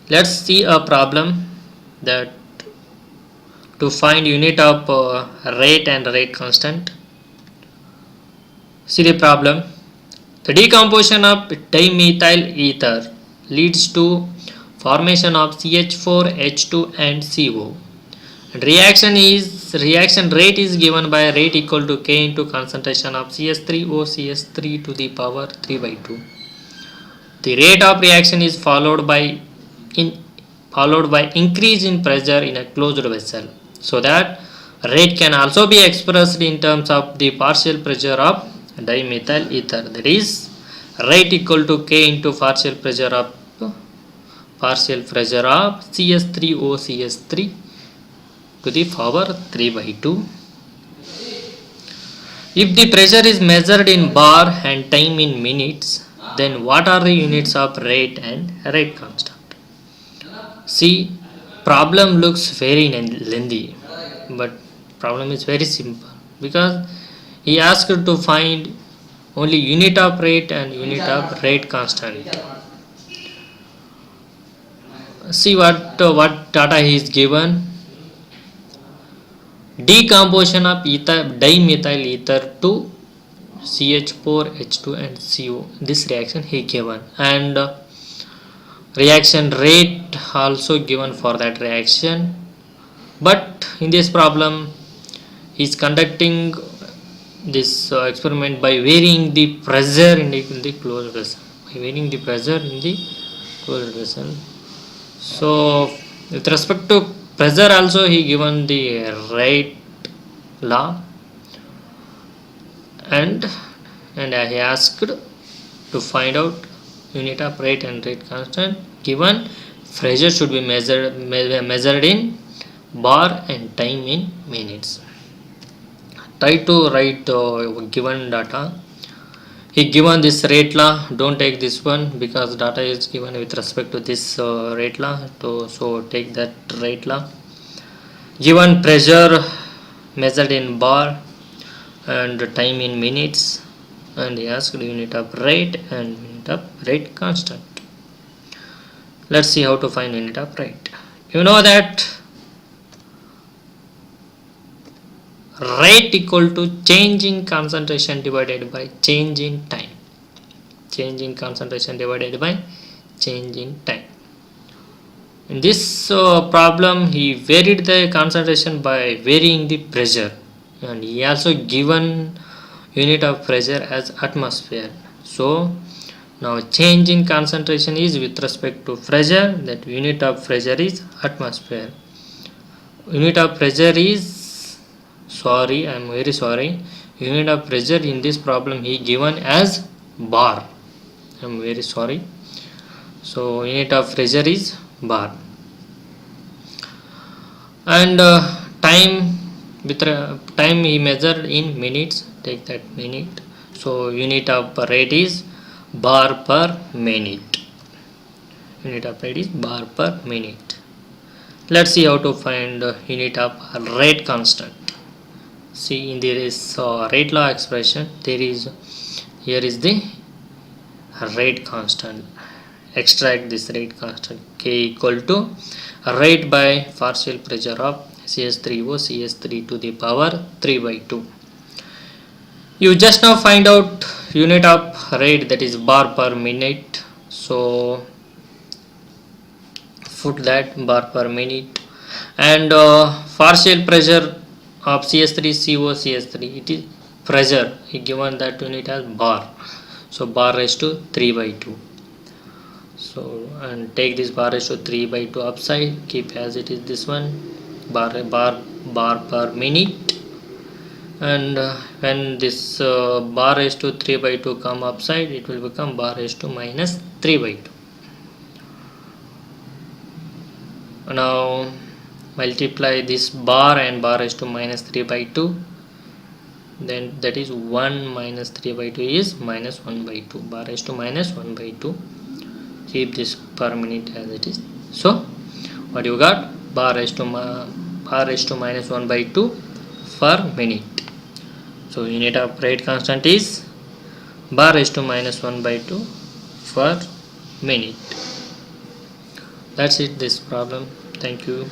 Let's see a problem that to find unit of rate and rate constant. See the problem. The decomposition of dimethyl ether leads to formation of CH4, H2 and CO. Reaction rate is given by rate equal to K into concentration of CS3O CS3 to the power 3 by 2. The rate of reaction is followed by increase in pressure in a closed vessel, so that rate can also be expressed in terms of the partial pressure of dimethyl ether, that is rate equal to K into partial pressure of CS3O CS3 to the power 3 by 2. If the pressure is measured in bar and time in minutes, then what are the units of rate and rate constant? See, problem looks very lengthy, but problem is very simple because he asked to find only unit of rate and unit of rate constant. See what data he is given. Decomposition of dimethyl ether to CH4, H2 and CO. This reaction he given, and reaction rate also given for that reaction. But in this problem he is conducting this experiment by varying the pressure in the closed vessel. So with respect to pressure also he given the rate law, and he asked to find out unit of rate and rate constant. Given pressure should be measured in bar and time in minutes. Try to write given data. He given this rate law. Don't take this one because data is given with respect to this rate law. So take that rate law. Given pressure measured in bar and time in minutes, and he asked unit of rate and unit of rate constant. Let's see how to find unit of rate. You know that rate equal to change in concentration divided by change in time. Change in concentration divided by change in time. In this problem he varied the concentration by varying the pressure, and he also given unit of pressure as atmosphere. So now change in concentration is with respect to pressure, that unit of pressure is atmosphere. Unit of pressure is, sorry, I am very sorry, unit of pressure in this problem he given as bar. I am very sorry. So unit of pressure is bar, and time he measured in minutes. Take that minute. So unit of rate is bar per minute. Unit of rate is bar per minute. Let's see how to find unit of rate constant. See, in this rate law expression, here is the rate constant. Extract this rate constant. K equal to rate by partial pressure of CS3O CS3 to the power 3 by 2. You just now find out unit of rate, that is bar per minute. So put that bar per minute, and partial pressure of CS3CO CS3, it is pressure, he given that unit as bar. So bar raised to 3 by 2. So and take this bar raised to 3 by 2 upside, keep as it is this one, bar per minute, and when this bar raised to 3 by 2 come upside, it will become bar raised to minus 3 by 2. Now multiply this bar and bar raised to minus 3 by 2, then that is 1 minus 3 by 2 is minus 1 by 2, bar raised to minus 1 by 2. Keep this per minute as it is. So what you got, bar raised to minus 1 by 2 per minute. So unit of rate constant is bar raised to minus 1 by 2 per minute. That's it, this problem. Thank you.